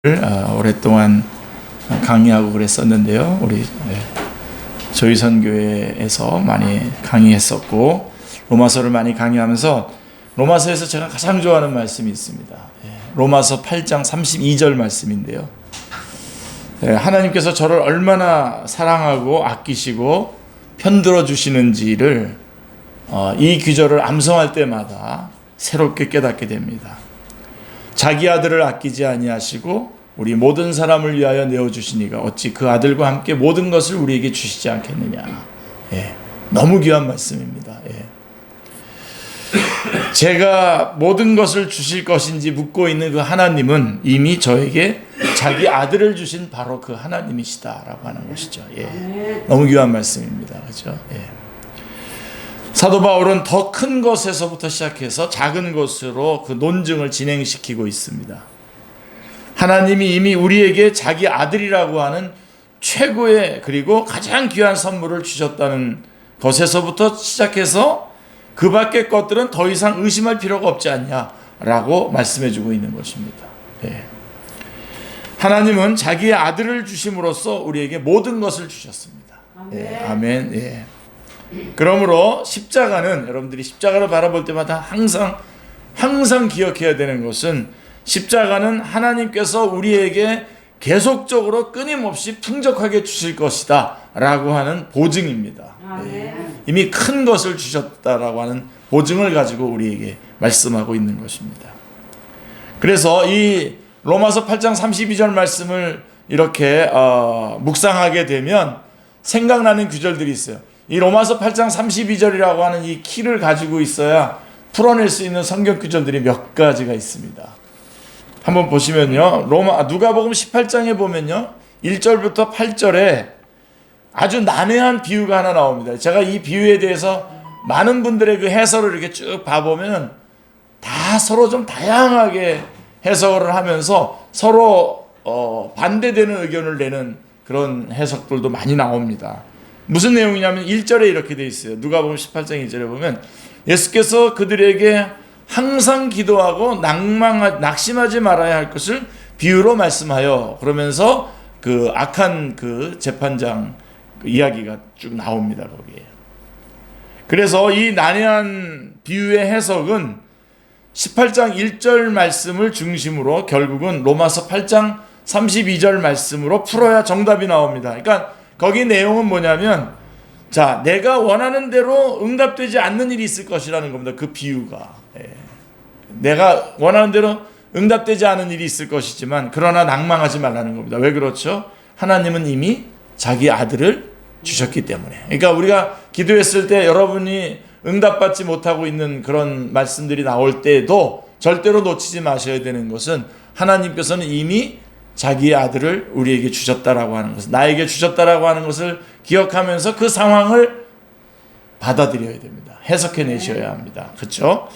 오랫동안 강의하고 그랬었는데요. 우리 저희선교회에서 많이 강의했었고 로마서를 많이 강의하면서 로마서에서 제가 가장 좋아하는 말씀이 있습니다. 로마서 8장 32절 말씀인데요. 하나님께서 저를 얼마나 사랑하고 아끼시고 편들어 주시는지를 이 구절을 암송할 때마다 새롭게 깨닫게 됩니다. 자기 아들을 아끼지 아니하시고 우리 모든 사람을 위하여 내어주시니가 어찌 그 아들과 함께 모든 것을 우리에게 주시지 않겠느냐. 너무 귀한 말씀입니다. 제가 모든 것을 주실 것인지 묻고 있는 그 하나님은 이미 저에게 자기 아들을 주신 바로 그 하나님이시다라고 하는 것이죠. 너무 귀한 말씀입니다. 그렇죠? 사도 바울은 더 큰 것에서부터 시작해서 작은 것으로 그 논증을 진행시키고 있습니다. 하나님이 이미 우리에게 자기 아들이라고 하는 최고의 그리고 가장 귀한 선물을 주셨다는 것에서부터 시작해서 그 밖의 것들은 더 이상 의심할 필요가 없지 않냐라고 말씀해주고 있는 것입니다. 하나님은 자기의 아들을 주심으로써 우리에게 모든 것을 주셨습니다. 아멘. 그러므로 십자가는 여러분들이 십자가를 바라볼 때마다 항상 기억해야 되는 것은 십자가는 하나님께서 우리에게 계속적으로 끊임없이 풍족하게 주실 것이다 라고 하는 보증입니다. 이미 큰 것을 주셨다라고 하는 보증을 가지고 우리에게 말씀하고 있는 것입니다. 그래서 이 로마서 8장 32절 말씀을 이렇게 묵상하게 되면 생각나는 구절들이 있어요. 이 로마서 8장 32절이라고 하는 이 키를 가지고 있어야 풀어낼 수 있는 성경 구절들이 몇 가지가 있습니다. 한번 보시면요. 누가복음 18장에 보면요. 1절부터 8절에 아주 난해한 비유가 하나 나옵니다. 제가 이 비유에 대해서 많은 분들의 그 해설을 이렇게 쭉 봐보면 다 서로 좀 다양하게 해석을 하면서 서로 반대되는 의견을 내는 그런 해석들도 많이 나옵니다. 무슨 내용이냐면 1절에 이렇게 돼 있어요. 누가복음 18장 1절에 보면 예수께서 그들에게 항상 기도하고 낙심하지 말아야 할 것을 비유로 말씀하여 그러면서 그 악한 그 재판장 그 이야기가 쭉 나옵니다. 거기에. 그래서 이 난해한 비유의 해석은 18장 1절 말씀을 중심으로 결국은 로마서 8장 32절 말씀으로 풀어야 정답이 나옵니다. 그러니까 거기 내용은 뭐냐면 자, 내가 원하는 대로 응답되지 않는 일이 있을 것이라는 겁니다. 그 비유가. 내가 원하는 대로 응답되지 않은 일이 있을 것이지만 그러나 낭망하지 말라는 겁니다. 왜 그렇죠? 하나님은 이미 자기 아들을 주셨기 때문에. 그러니까 우리가 기도했을 때 여러분이 응답받지 못하고 있는 그런 말씀들이 나올 때에도 절대로 놓치지 마셔야 되는 것은 하나님께서는 이미 자기의 아들을 우리에게 주셨다라고 하는 것을, 나에게 주셨다라고 하는 것을 기억하면서 그 상황을 받아들여야 됩니다. 해석해 내셔야 합니다. 그렇죠?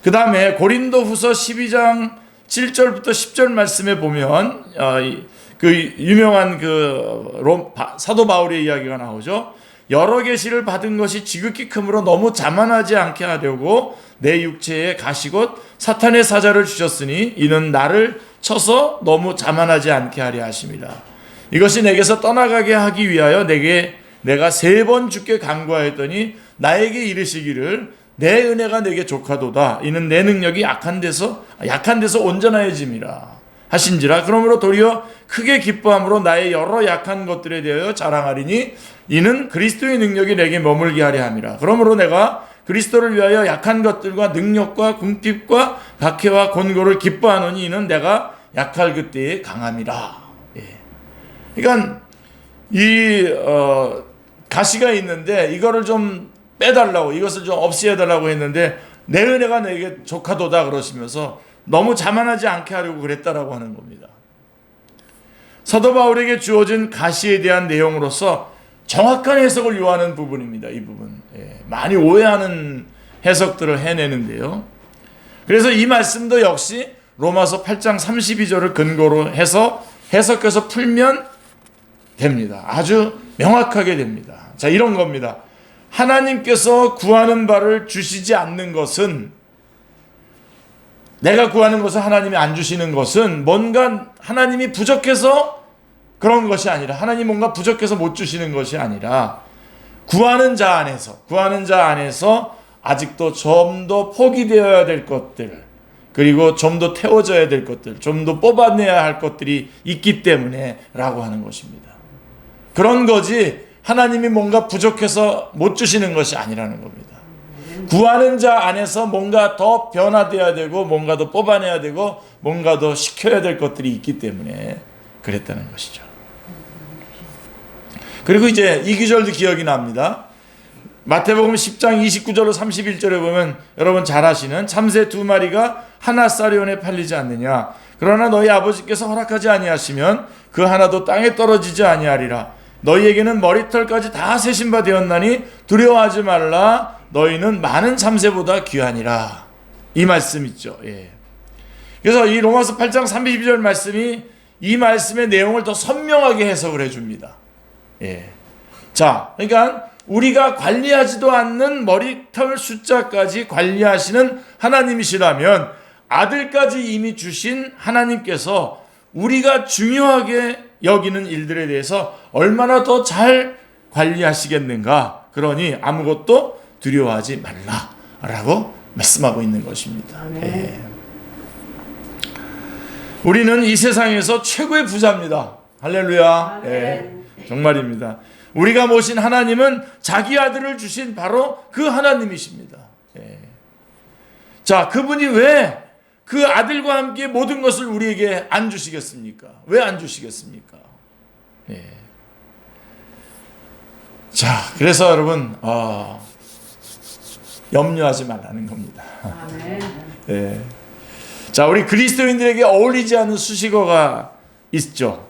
그 다음에 고린도후서 12장 7절부터 10절 말씀에 보면 그 유명한 사도 바울의 이야기가 나오죠. 여러 계시를 받은 것이 지극히 크므로 너무 자만하지 않게 하려고 내 육체에 가시곧 사탄의 사자를 주셨으니 이는 나를 쳐서 너무 자만하지 않게 하려 하십니다. 이것이 내게서 떠나가게 하기 위하여 내가 3번 주께 간구하였더니 나에게 이르시기를 내 은혜가 내게 족하도다. 이는 내 능력이 약한 데서 온전하여짐이라 하신지라. 그러므로 도리어 크게 기뻐함으로 나의 여러 약한 것들에 대하여 자랑하리니 이는 그리스도의 능력이 내게 머물게 하려 함이라. 그러므로 내가 그리스도를 위하여 약한 것들과 능력과 궁핍과 박해와 곤고를 기뻐하노니 이는 내가 약할 그때의 강함이라. 그러니까 이 가시가 있는데 이거를 좀 빼달라고, 이것을 좀 없애달라고 했는데 내 은혜가 내게 족하도다 그러시면서 너무 자만하지 않게 하려고 그랬다라고 하는 겁니다. 사도 바울에게 주어진 가시에 대한 내용으로서 정확한 해석을 요하는 부분입니다. 이 부분. 많이 오해하는 해석들을 해내는데요. 그래서 이 말씀도 역시 로마서 8장 32절을 근거로 해서 해석해서 풀면 됩니다. 아주 명확하게 됩니다. 자, 이런 겁니다. 하나님께서 구하는 바를 주시지 않는 것은 내가 구하는 것을 하나님이 안 주시는 것은 뭔가 하나님이 부족해서 그런 것이 아니라, 하나님 뭔가 부족해서 못 주시는 것이 아니라, 구하는 자 안에서 아직도 좀 더 포기되어야 될 것들, 그리고 좀 더 태워져야 될 것들, 좀 더 뽑아내야 할 것들이 있기 때문에 라고 하는 것입니다. 그런 거지 하나님이 뭔가 부족해서 못 주시는 것이 아니라는 겁니다. 구하는 자 안에서 뭔가 더 변화되어야 되고, 뭔가 더 뽑아내야 되고, 뭔가 더 시켜야 될 것들이 있기 때문에 그랬다는 것이죠. 그리고 이제 이 구절도 기억이 납니다. 마태복음 10장 29절로 31절에 보면 여러분 잘 아시는, 참새 2마리가 하나 쌀이온에 팔리지 않느냐. 그러나 너희 아버지께서 허락하지 아니하시면 그 하나도 땅에 떨어지지 아니하리라. 너희에게는 머리털까지 다 세신 바 되었나니 두려워하지 말라. 너희는 많은 참새보다 귀하니라. 이 말씀 있죠. 예. 그래서 이 로마서 8장 32절 말씀이 이 말씀의 내용을 더 선명하게 해석을 해줍니다. 예. 자, 그러니까 우리가 관리하지도 않는 머리털 숫자까지 관리하시는 하나님이시라면, 아들까지 이미 주신 하나님께서 우리가 중요하게 여기는 일들에 대해서 얼마나 더 잘 관리하시겠는가. 그러니 아무것도 두려워하지 말라라고 말씀하고 있는 것입니다. 예. 우리는 이 세상에서 최고의 부자입니다. 할렐루야. 예. 정말입니다. 우리가 모신 하나님은 자기 아들을 주신 바로 그 하나님이십니다. 예. 자, 그분이 왜 그 아들과 함께 모든 것을 우리에게 안 주시겠습니까? 왜 안 주시겠습니까? 예. 자, 그래서 여러분 염려하지 말라는 겁니다. 예. 자, 우리 그리스도인들에게 어울리지 않는 수식어가 있죠.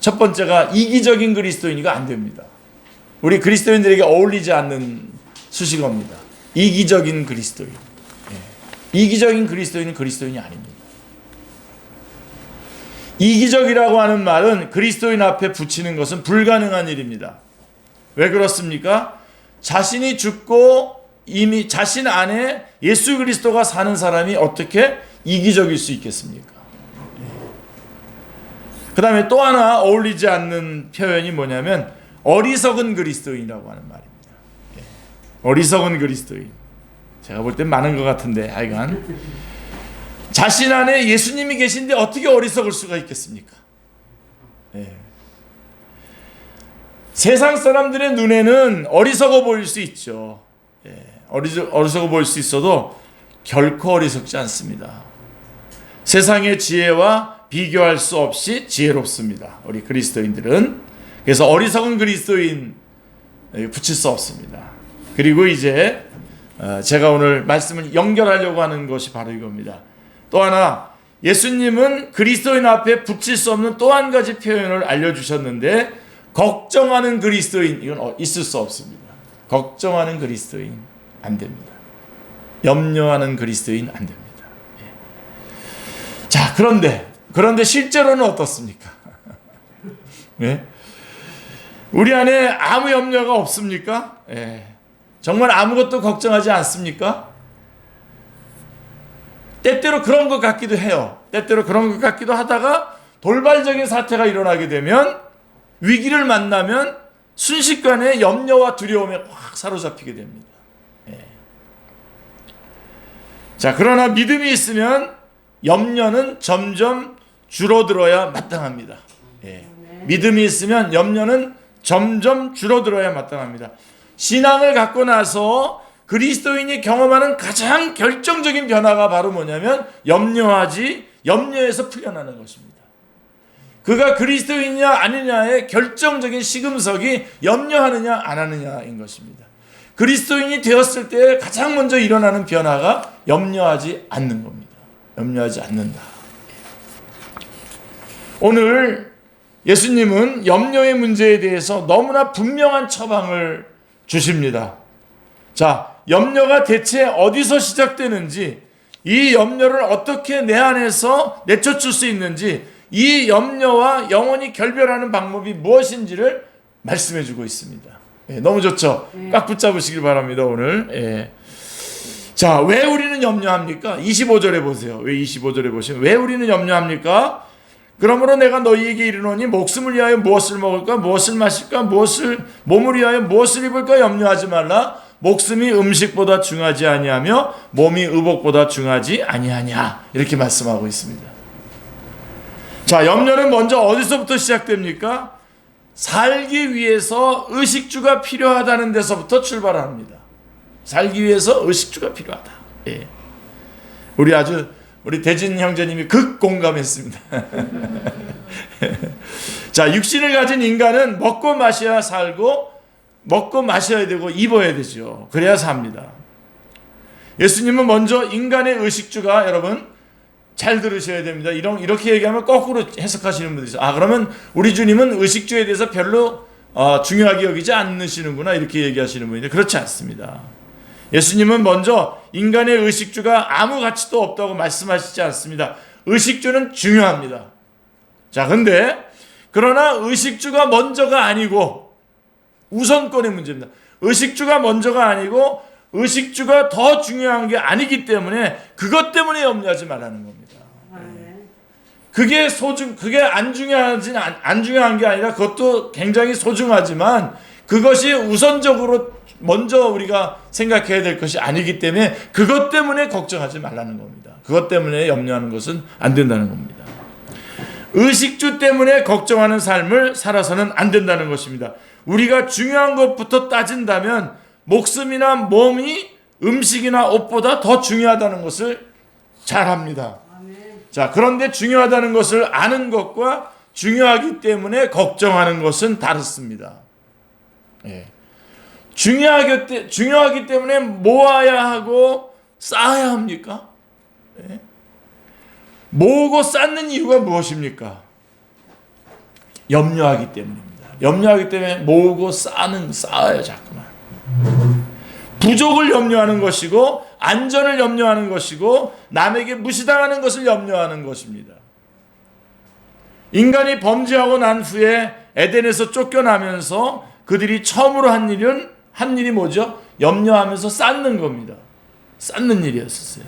첫 번째가 이기적인 그리스도인이가 안 됩니다. 우리 그리스도인들에게 어울리지 않는 수식어입니다. 이기적인 그리스도인. 예. 이기적인 그리스도인은 그리스도인이 아닙니다. 이기적이라고 하는 말은 그리스도인 앞에 붙이는 것은 불가능한 일입니다. 왜 그렇습니까? 자신이 죽고 이미 자신 안에 예수 그리스도가 사는 사람이 어떻게 이기적일 수 있겠습니까? 그 다음에 또 하나 어울리지 않는 표현이 뭐냐면 어리석은 그리스도인이라고 하는 말입니다. 어리석은 그리스도인. 제가 볼 땐 많은 것 같은데 하여간 자신 안에 예수님이 계신데 어떻게 어리석을 수가 있겠습니까? 세상 사람들의 눈에는 어리석어 보일 수 있죠. 어리석어 보일 수 있어도 결코 어리석지 않습니다. 세상의 지혜와 비교할 수 없이 지혜롭습니다. 우리 그리스도인들은. 그래서 어리석은 그리스도인 붙일 수 없습니다. 그리고 이제 제가 오늘 말씀을 연결하려고 하는 것이 바로 이겁니다. 또 하나, 예수님은 그리스도인 앞에 붙일 수 없는 또 한 가지 표현을 알려주셨는데, 걱정하는 그리스도인, 이건 있을 수 없습니다. 걱정하는 그리스도인 안 됩니다. 염려하는 그리스도인 안 됩니다. 자, 그런데 실제로는 어떻습니까? 네? 우리 안에 아무 염려가 없습니까? 정말 아무것도 걱정하지 않습니까? 때때로 그런 것 같기도 해요. 때때로 그런 것 같기도 하다가 돌발적인 사태가 일어나게 되면, 위기를 만나면 순식간에 염려와 두려움에 확 사로잡히게 됩니다. 자, 그러나 믿음이 있으면 염려는 점점 줄어들어야 마땅합니다. 믿음이 있으면 염려는 점점 줄어들어야 마땅합니다. 신앙을 갖고 나서 그리스도인이 경험하는 가장 결정적인 변화가 바로 뭐냐면 염려에서 풀려나는 것입니다. 그가 그리스도인이냐 아니냐의 결정적인 시금석이 염려하느냐 안 하느냐인 것입니다. 그리스도인이 되었을 때 가장 먼저 일어나는 변화가 염려하지 않는 겁니다. 염려하지 않는다. 오늘 예수님은 염려의 문제에 대해서 너무나 분명한 처방을 주십니다. 자, 염려가 대체 어디서 시작되는지, 이 염려를 어떻게 내 안에서 내쫓을 수 있는지, 이 염려와 영원히 결별하는 방법이 무엇인지를 말씀해 주고 있습니다. 너무 좋죠? 꽉 붙잡으시길 바랍니다. 오늘 자, 왜 우리는 염려합니까? 25절에 보세요. 왜 25절에 보시면 왜 우리는 염려합니까? 그러므로 내가 너희에게 이르노니 목숨을 위하여 무엇을 먹을까 무엇을 마실까 몸을 위하여 무엇을 입을까 염려하지 말라. 목숨이 음식보다 중하지 아니하며 몸이 의복보다 중하지 아니하냐. 이렇게 말씀하고 있습니다. 자, 염려는 먼저 어디서부터 시작됩니까? 살기 위해서 의식주가 필요하다는 데서부터 출발합니다. 살기 위해서 의식주가 필요하다. 예. 우리 대진 형제님이 극 공감했습니다. 자, 육신을 가진 인간은 먹고 마셔야 살고 먹고 마셔야 되고 입어야 되죠. 그래야 삽니다. 예수님은 먼저 인간의 의식주가, 여러분 잘 들으셔야 됩니다. 이렇게 얘기하면 거꾸로 해석하시는 분들이 있어요. 그러면 우리 주님은 의식주에 대해서 별로 중요하게 여기지 않으시는구나, 이렇게 얘기하시는 분인데 그렇지 않습니다. 예수님은 먼저 인간의 의식주가 아무 가치도 없다고 말씀하시지 않습니다. 의식주는 중요합니다. 자, 그러나 의식주가 먼저가 아니고 우선권의 문제입니다. 의식주가 먼저가 아니고 의식주가 더 중요한 게 아니기 때문에 그것 때문에 염려하지 말라는 겁니다. 그게 안 중요한 게 아니라 그것도 굉장히 소중하지만 그것이 우선적으로 먼저 우리가 생각해야 될 것이 아니기 때문에 그것 때문에 걱정하지 말라는 겁니다. 그것 때문에 염려하는 것은 안 된다는 겁니다. 의식주 때문에 걱정하는 삶을 살아서는 안 된다는 것입니다. 우리가 중요한 것부터 따진다면 목숨이나 몸이 음식이나 옷보다 더 중요하다는 것을 잘 합니다. 자, 그런데 중요하다는 것을 아는 것과 중요하기 때문에 걱정하는 것은 다릅니다. 예. 중요하기 때문에 모아야 하고 쌓아야 합니까? 예. 모으고 쌓는 이유가 무엇입니까? 염려하기 때문입니다. 염려하기 때문에 모으고 쌓아야 자꾸만. 부족을 염려하는 것이고 안전을 염려하는 것이고 남에게 무시당하는 것을 염려하는 것입니다. 인간이 범죄하고 난 후에 에덴에서 쫓겨나면서 그들이 처음으로 한 일이 뭐죠? 염려하면서 쌓는 겁니다. 쌓는 일이었어요.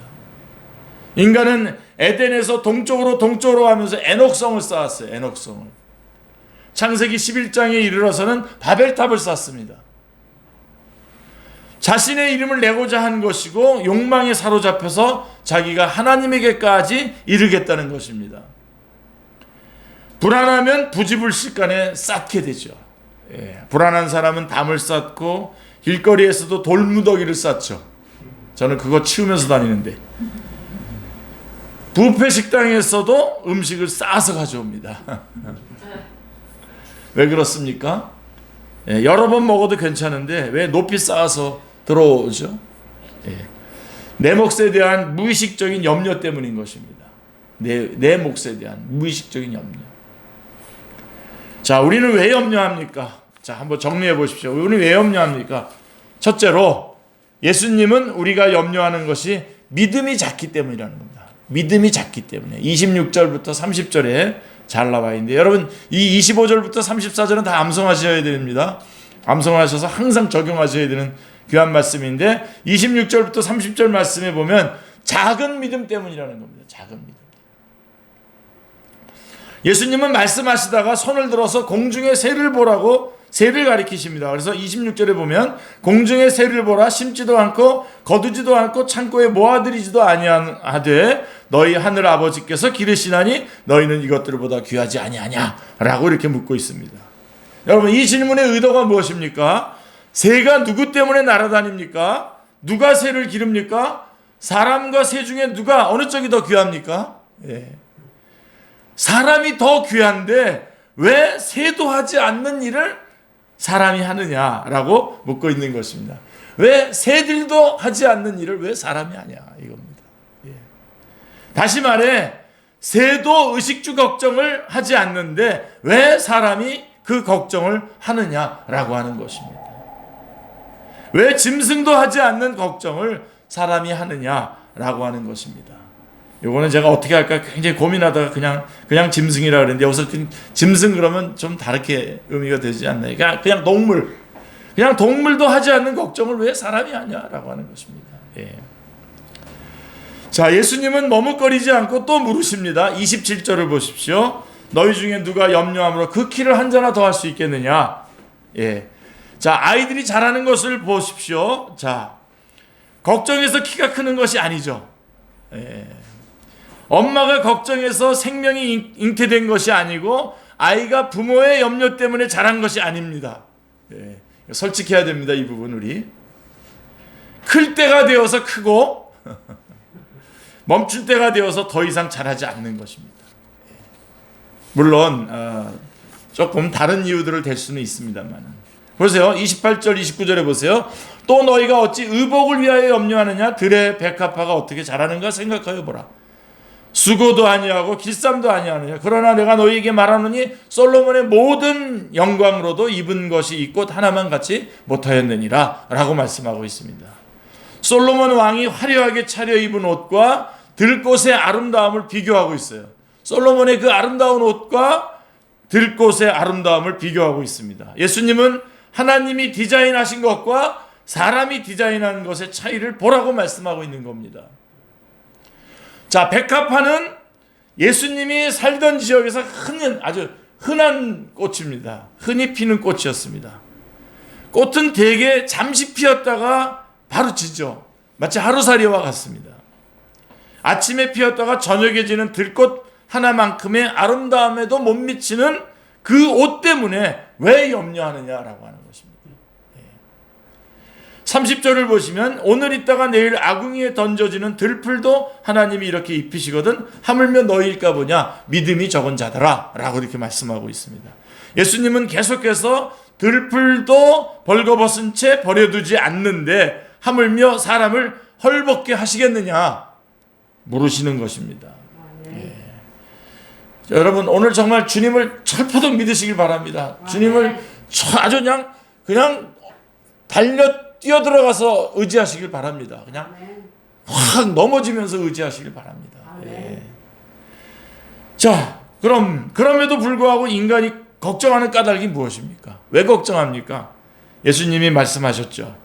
인간은 에덴에서 동쪽으로 하면서 에녹성을 쌓았어요. 에녹성을. 창세기 11장에 이르러서는 바벨탑을 쌓습니다. 자신의 이름을 내고자 한 것이고 욕망에 사로잡혀서 자기가 하나님에게까지 이르겠다는 것입니다. 불안하면 부지불식간에 쌓게 되죠. 예, 불안한 사람은 담을 쌓고 길거리에서도 돌무더기를 쌓죠. 저는 그거 치우면서 다니는데 뷔페 식당에서도 음식을 싸서 가져옵니다. 왜 그렇습니까? 예, 여러 번 먹어도 괜찮은데 왜 높이 쌓아서 들어오죠? 예, 내 몫에 대한 무의식적인 염려 때문인 것입니다. 내 몫에 대한 무의식적인 염려. 자, 우리는 왜 염려합니까? 자, 한번 정리해 보십시오. 우리는 왜 염려합니까? 첫째로 예수님은 우리가 염려하는 것이 믿음이 작기 때문이라는 겁니다. 믿음이 작기 때문에. 26절부터 30절에 잘 나와 있는데 여러분 이 25절부터 34절은 다 암송하셔야 됩니다. 암송하셔서 항상 적용하셔야 되는 귀한 말씀인데 26절부터 30절 말씀에 보면 작은 믿음 때문이라는 겁니다. 작은 믿음. 예수님은 말씀하시다가 손을 들어서 공중의 새를 보라고 새를 가리키십니다. 그래서 26절에 보면 공중의 새를 보라, 심지도 않고 거두지도 않고 창고에 모아들이지도 아니하되 너희 하늘 아버지께서 기르시나니 너희는 이것들보다 귀하지 아니하냐 라고 이렇게 묻고 있습니다. 여러분 이 질문의 의도가 무엇입니까? 새가 누구 때문에 날아다닙니까? 누가 새를 기릅니까? 사람과 새 중에 누가 어느 쪽이 더 귀합니까? 예. 사람이 더 귀한데 왜 새도 하지 않는 일을 사람이 하느냐라고 묻고 있는 것입니다. 왜 새들도 하지 않는 일을 왜 사람이 하냐 이겁니다. 예. 다시 말해 새도 의식주 걱정을 하지 않는데 왜 사람이 그 걱정을 하느냐라고 하는 것입니다. 왜 짐승도 하지 않는 걱정을 사람이 하느냐라고 하는 것입니다. 요거는 제가 어떻게 할까 굉장히 고민하다가 그냥 짐승이라 그랬는데 여기서 짐승 그러면 좀 다르게 의미가 되지 않나요? 그냥 동물도 하지 않는 걱정을 왜 사람이 하냐라고 하는 것입니다. 예. 자, 예수님은 머뭇거리지 않고 또 물으십니다. 27절을 보십시오. 너희 중에 누가 염려함으로 그 키를 한 자나 더 할 수 있겠느냐? 예. 자, 아이들이 자라는 것을 보십시오. 자, 걱정해서 키가 크는 것이 아니죠. 예. 엄마가 걱정해서 생명이 잉태된 것이 아니고 아이가 부모의 염려 때문에 자란 것이 아닙니다. 예. 솔직해야 됩니다. 이 부분 우리. 클 때가 되어서 크고 멈출 때가 되어서 더 이상 자라지 않는 것입니다. 예. 물론 조금 다른 이유들을 댈 수는 있습니다만 보세요. 28절 29절에 보세요. 또 너희가 어찌 의복을 위하여 염려하느냐? 들의 백합화가 어떻게 자라는가 생각하여 보라. 수고도 아니하고 길쌈도 아니하느냐? 그러나 내가 너희에게 말하노니 솔로몬의 모든 영광으로도 입은 것이 이 꽃 하나만 같이 못하였느니라 라고 말씀하고 있습니다. 솔로몬 왕이 화려하게 차려입은 옷과 들꽃의 아름다움을 비교하고 있어요. 솔로몬의 그 아름다운 옷과 들꽃의 아름다움을 비교하고 있습니다. 예수님은 하나님이 디자인하신 것과 사람이 디자인한 것의 차이를 보라고 말씀하고 있는 겁니다. 자, 백합화는 예수님이 살던 지역에서 아주 흔한 꽃입니다. 흔히 피는 꽃이었습니다. 꽃은 대개 잠시 피었다가 바로 지죠. 마치 하루살이와 같습니다. 아침에 피었다가 저녁에 지는 들꽃 하나만큼의 아름다움에도 못 미치는 그 옷 때문에 왜 염려하느냐라고 하는 것입니다. 30절을 보시면 오늘 있다가 내일 아궁이에 던져지는 들풀도 하나님이 이렇게 입히시거든 하물며 너희일까 보냐 믿음이 적은 자들아 라고 이렇게 말씀하고 있습니다. 예수님은 계속해서 들풀도 벌거벗은 채 버려두지 않는데 하물며 사람을 헐벗게 하시겠느냐 물으시는 것입니다. 자, 여러분 오늘 정말 주님을 철포도 믿으시길 바랍니다. 주님을 아주 그냥 뛰어들어가서 의지하시길 바랍니다. 그냥 확 넘어지면서 의지하시길 바랍니다. 예. 자, 그럼에도 불구하고 인간이 걱정하는 까닭이 무엇입니까? 왜 걱정합니까? 예수님이 말씀하셨죠.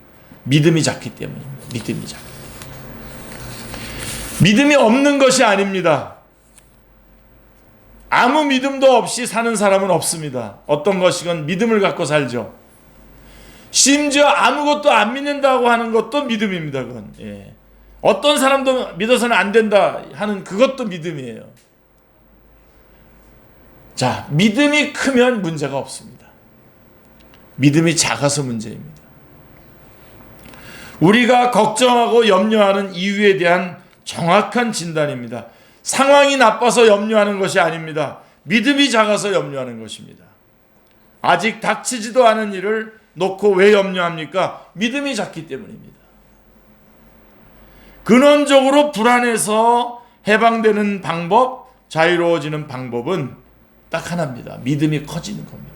믿음이 작기 때문입니다. 믿음이 작기. 믿음이 없는 것이 아닙니다. 아무 믿음도 없이 사는 사람은 없습니다. 어떤 것이건 믿음을 갖고 살죠. 심지어 아무것도 안 믿는다고 하는 것도 믿음입니다. 그건. 예. 어떤 사람도 믿어서는 안 된다 하는 그것도 믿음이에요. 자, 믿음이 크면 문제가 없습니다. 믿음이 작아서 문제입니다. 우리가 걱정하고 염려하는 이유에 대한 정확한 진단입니다. 상황이 나빠서 염려하는 것이 아닙니다. 믿음이 작아서 염려하는 것입니다. 아직 닥치지도 않은 일을 놓고 왜 염려합니까? 믿음이 작기 때문입니다. 근원적으로 불안해서 해방되는 방법, 자유로워지는 방법은 딱 하나입니다. 믿음이 커지는 겁니다.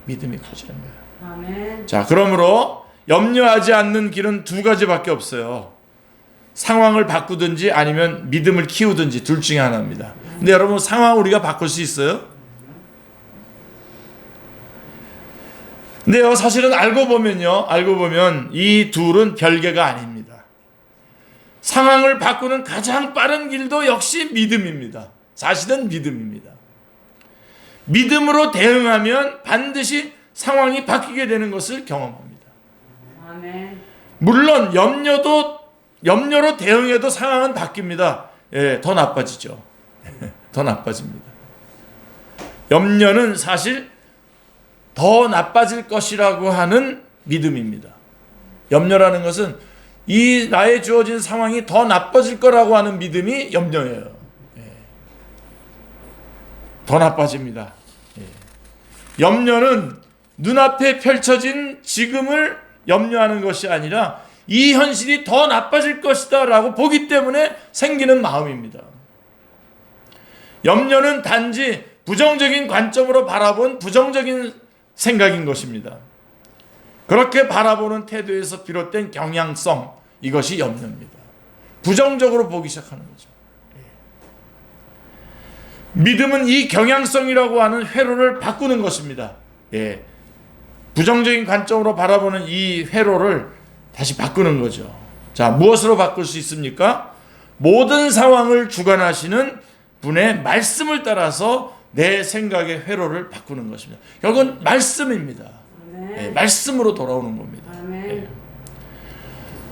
믿음이 커지는 거예요. 아멘. 자, 그러므로 염려하지 않는 길은 두 가지밖에 없어요. 상황을 바꾸든지 아니면 믿음을 키우든지 둘 중에 하나입니다. 근데 여러분 상황 우리가 바꿀 수 있어요? 근데요, 사실은 알고 보면 이 둘은 별개가 아닙니다. 상황을 바꾸는 가장 빠른 길도 역시 믿음입니다. 사실은 믿음입니다. 믿음으로 대응하면 반드시 상황이 바뀌게 되는 것을 경험합니다. 아멘. 물론 염려로 대응해도 상황은 바뀝니다. 예, 더 나빠지죠. 더 나빠집니다. 염려는 사실 더 나빠질 것이라고 하는 믿음입니다. 염려라는 것은 이 나에 주어진 상황이 더 나빠질 거라고 하는 믿음이 염려예요. 예. 더 나빠집니다. 예. 염려는 눈앞에 펼쳐진 지금을 염려하는 것이 아니라 이 현실이 더 나빠질 것이다 라고 보기 때문에 생기는 마음입니다. 염려는 단지 부정적인 관점으로 바라본 부정적인 생각인 것입니다. 그렇게 바라보는 태도에서 비롯된 경향성, 이것이 염려입니다. 부정적으로 보기 시작하는 거죠. 믿음은 이 경향성이라고 하는 회로를 바꾸는 것입니다. 예. 부정적인 관점으로 바라보는 이 회로를 다시 바꾸는 거죠. 자, 무엇으로 바꿀 수 있습니까? 모든 상황을 주관하시는 분의 말씀을 따라서 내 생각의 회로를 바꾸는 것입니다. 결국은 말씀입니다. 네, 말씀으로 돌아오는 겁니다. 네.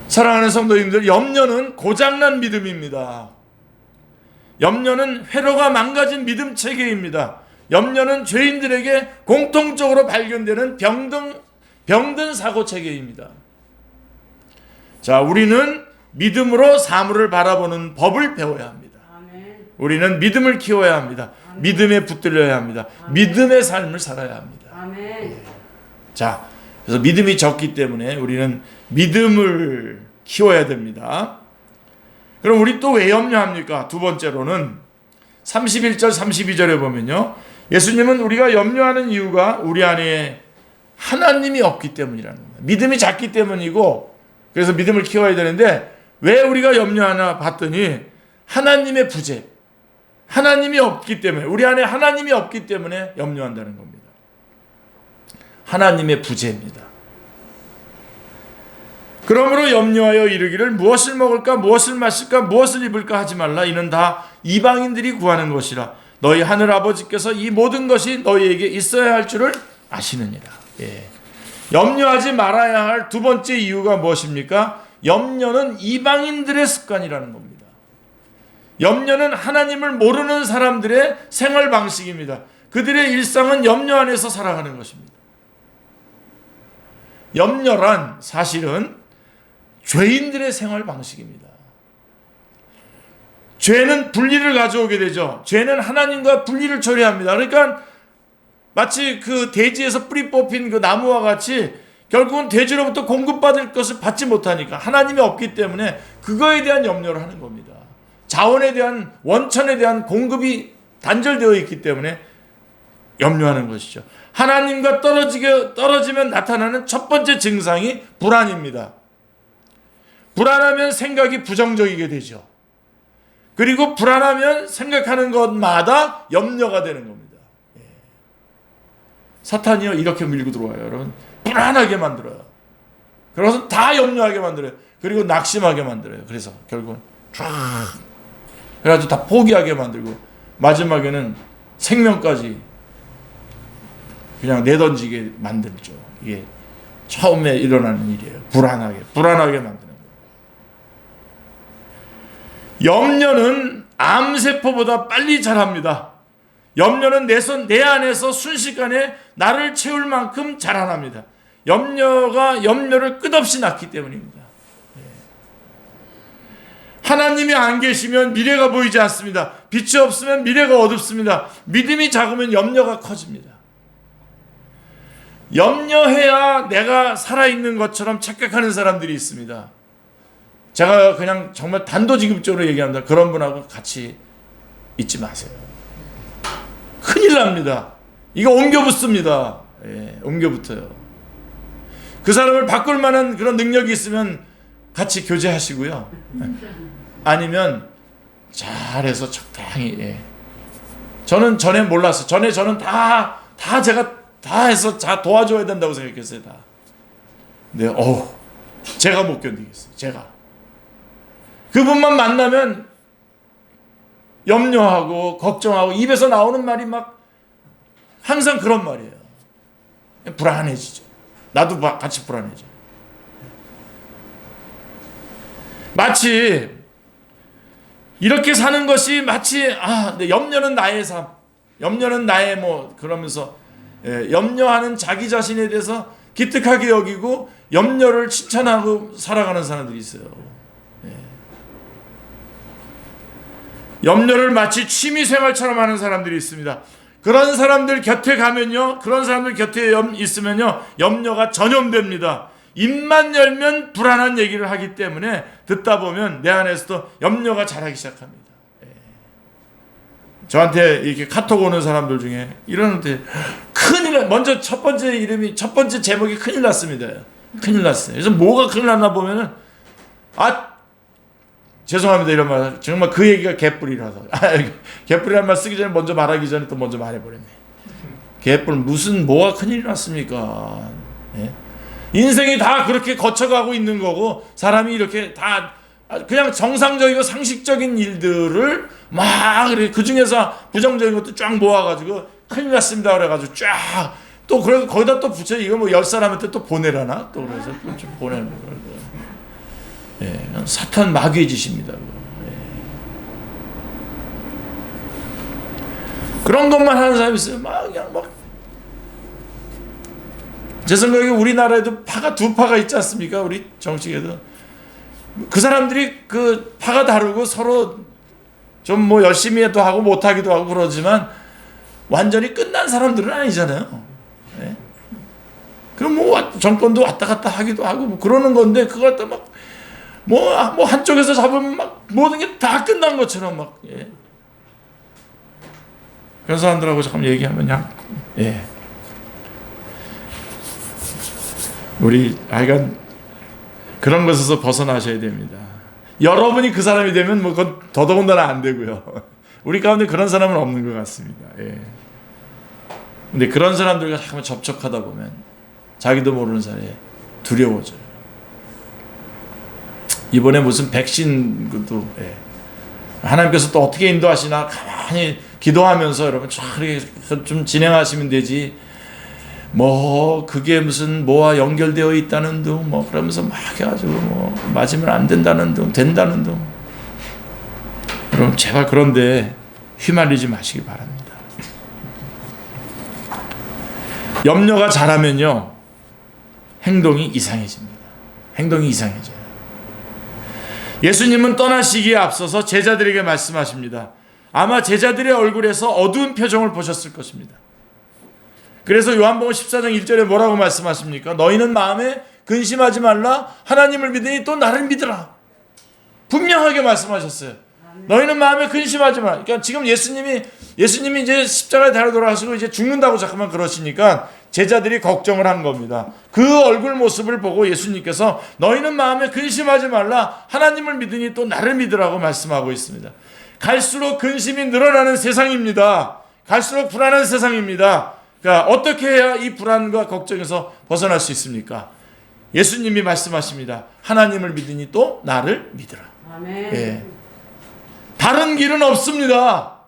사랑하는 성도님들, 염려는 고장난 믿음입니다. 염려는 회로가 망가진 믿음 체계입니다. 염려는 죄인들에게 공통적으로 발견되는 병든 사고 체계입니다. 자, 우리는 믿음으로 사물을 바라보는 법을 배워야 합니다. 우리는 믿음을 키워야 합니다. 믿음에 붙들려야 합니다. 믿음의 삶을 살아야 합니다. 자, 그래서 믿음이 적기 때문에 우리는 믿음을 키워야 됩니다. 그럼 우리 또 왜 염려합니까? 두 번째로는 31절 32절에 보면요, 예수님은 우리가 염려하는 이유가 우리 안에 하나님이 없기 때문이라는 겁니다. 믿음이 작기 때문이고, 그래서 믿음을 키워야 되는데 왜 우리가 염려하나 봤더니 하나님의 부재, 하나님이 없기 때문에, 우리 안에 하나님이 없기 때문에 염려한다는 겁니다. 하나님의 부재입니다. 그러므로 염려하여 이르기를 무엇을 먹을까, 무엇을 마실까, 무엇을 입을까 하지 말라. 이는 다 이방인들이 구하는 것이라. 너희 하늘 아버지께서 이 모든 것이 너희에게 있어야 할 줄을 아시느니라. 예. 염려하지 말아야 할 두 번째 이유가 무엇입니까? 염려는 이방인들의 습관이라는 겁니다. 염려는 하나님을 모르는 사람들의 생활 방식입니다. 그들의 일상은 염려 안에서 살아가는 것입니다. 염려란 사실은 죄인들의 생활 방식입니다. 죄는 분리를 가져오게 되죠. 죄는 하나님과 분리를 처리합니다. 그러니까 마치 그 대지에서 뿌리 뽑힌 그 나무와 같이 결국은 대지로부터 공급받을 것을 받지 못하니까, 하나님이 없기 때문에 그거에 대한 염려를 하는 겁니다. 자원에 대한, 원천에 대한 공급이 단절되어 있기 때문에 염려하는 것이죠. 하나님과 떨어지면 나타나는 첫 번째 증상이 불안입니다. 불안하면 생각이 부정적이게 되죠. 그리고 불안하면 생각하는 것마다 염려가 되는 겁니다. 사탄이요, 이렇게 밀고 들어와요. 여러분, 불안하게 만들어요. 그래서 다 염려하게 만들어요. 그리고 낙심하게 만들어요. 그래서 결국은 쫙 그래가지고 다 포기하게 만들고 마지막에는 생명까지 그냥 내던지게 만들죠. 이게 처음에 일어나는 일이에요. 불안하게 만드는 거예요. 염려는 암세포보다 빨리 자랍니다. 염려는 내 안에서 순식간에 나를 채울 만큼 자라납니다. 염려가 염려를 끝없이 낳기 때문입니다. 하나님이 안 계시면 미래가 보이지 않습니다. 빛이 없으면 미래가 어둡습니다. 믿음이 작으면 염려가 커집니다. 염려해야 내가 살아있는 것처럼 착각하는 사람들이 있습니다. 제가 그냥 정말 단도직입적으로 얘기합니다. 그런 분하고 같이 있지 마세요. 큰일 납니다. 이거 옮겨 붙습니다. 예, 옮겨 붙어요. 그 사람을 바꿀 만한 그런 능력이 있으면 같이 교제하시고요. 아니면 잘해서 적당히. 예. 저는 전에 몰랐어요. 전에 저는 제가 다 해서 다 도와줘야 된다고 생각했어요. 다. 근데 제가 못 견디겠어요. 제가. 그분만 만나면 염려하고 걱정하고 입에서 나오는 말이 막 항상 그런 말이에요. 불안해지죠. 나도 같이 불안해져. 마치 이렇게 사는 것이 마치 염려는 나의 삶, 염려는 나의 그러면서 염려하는 자기 자신에 대해서 기특하게 여기고 염려를 칭찬하고 살아가는 사람들이 있어요. 염려를 마치 취미생활처럼 하는 사람들이 있습니다. 그런 사람들 곁에 가면요, 그런 사람들 곁에 있으면요, 염려가 전염됩니다. 입만 열면 불안한 얘기를 하기 때문에 듣다 보면 내 안에서도 염려가 자라기 시작합니다. 저한테 이렇게 카톡 오는 사람들 중에 이러는데 먼저 첫 번째 제목이 큰일 났습니다. 큰일 났어요. 그래서 뭐가 큰일 났나 보면은 죄송합니다 이런 말, 정말 그 얘기가 개뿔이라서 개뿔이란 말 쓰기 전에 먼저 말하기 전에 또 먼저 말해버렸네. 개뿔 뭐가 큰일이 났습니까? 예? 인생이 다 그렇게 거쳐가고 있는 거고 사람이 이렇게 다 그냥 정상적이고 상식적인 일들을 막 그 중에서 부정적인 것도 쫙 모아가지고 큰일 났습니다 그래가지고 쫙 또 그래서 거기다 또 붙여 이거 뭐 10사람한테 또 보내라나 또 그래서 좀 보내는 거예요. 예, 사탄 마귀의 짓입니다. 예. 그런 것만 하는 사람이 있어요. 막 그냥 막 제 생각에 우리나라에도 파가 두 파가 있지 않습니까? 우리 정치계도 그 사람들이 그 파가 다르고 서로 좀 뭐 열심히 해도 하고 못하기도 하고 그러지만 완전히 끝난 사람들은 아니잖아요. 네? 그럼 뭐 정권도 왔다 갔다 하기도 하고 뭐 그러는 건데 그걸 또 막 뭐 한쪽에서 잡으면 막 모든 게 다 끝난 것처럼 막 예. 그런 사람들하고 잠깐 얘기하면 그냥 예. 우리 하여간 그런 것에서 벗어나셔야 됩니다. 여러분이 그 사람이 되면 뭐 그건 더더군다나 안 되고요. 우리 가운데 그런 사람은 없는 것 같습니다. 예. 근데 그런 사람들과 잠깐 접촉하다 보면 자기도 모르는 사이에 두려워져요. 이번에 무슨 백신 것도 예. 하나님께서 또 어떻게 인도하시나 가만히 기도하면서 여러분 좀 진행하시면 되지. 뭐 그게 무슨 뭐와 연결되어 있다는 둥 뭐 그러면서 막 해가지고 뭐 맞으면 안 된다는 둥 된다는 둥 여러분 제발 그런데 휘말리지 마시기 바랍니다. 염려가 자라면요 행동이 이상해집니다. 행동이 이상해져요. 예수님은 떠나시기에 앞서서 제자들에게 말씀하십니다. 아마 제자들의 얼굴에서 어두운 표정을 보셨을 것입니다. 그래서 요한복음 14장 1절에 뭐라고 말씀하십니까? 너희는 마음에 근심하지 말라. 하나님을 믿으니 또 나를 믿으라. 분명하게 말씀하셨어요. 너희는 마음에 근심하지 마라. 그러니까 지금 예수님이 이제 십자가에 달려 돌아가시고 이제 죽는다고 잠깐만 그러시니까 제자들이 걱정을 한 겁니다. 그 얼굴 모습을 보고 예수님께서 너희는 마음에 근심하지 말라. 하나님을 믿으니 또 나를 믿으라고 말씀하고 있습니다. 갈수록 근심이 늘어나는 세상입니다. 갈수록 불안한 세상입니다. 그러니까 어떻게 해야 이 불안과 걱정에서 벗어날 수 있습니까? 예수님이 말씀하십니다. 하나님을 믿으니 또 나를 믿으라. 아멘. 예. 다른 길은 없습니다.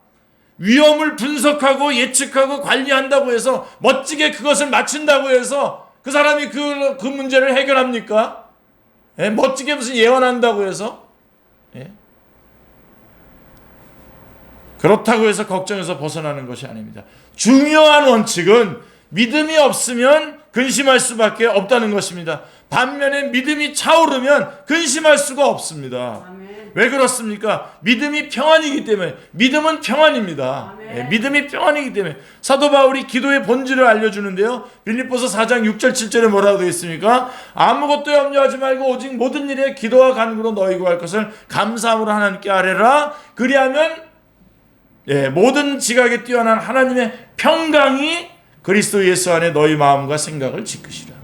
위험을 분석하고 예측하고 관리한다고 해서 멋지게 그것을 맞춘다고 해서 그 사람이 그 문제를 해결합니까? 예? 멋지게 무슨 예언한다고 해서 예? 그렇다고 해서 걱정에서 벗어나는 것이 아닙니다. 중요한 원칙은 믿음이 없으면 근심할 수밖에 없다는 것입니다. 반면에 믿음이 차오르면 근심할 수가 없습니다. 아멘. 왜 그렇습니까? 믿음이 평안이기 때문에. 믿음은 평안입니다. 예, 믿음이 평안이기 때문에. 사도 바울이 기도의 본질을 알려주는데요. 빌립보서 4장 6절 7절에 뭐라고 되어 있습니까? 아무것도 염려하지 말고 오직 모든 일에 기도와 간구로 너희 구할 것을 감사함으로 하나님께 아뢰라. 그리하면 예, 모든 지각에 뛰어난 하나님의 평강이 그리스도 예수 안에 너희 마음과 생각을 지키시라.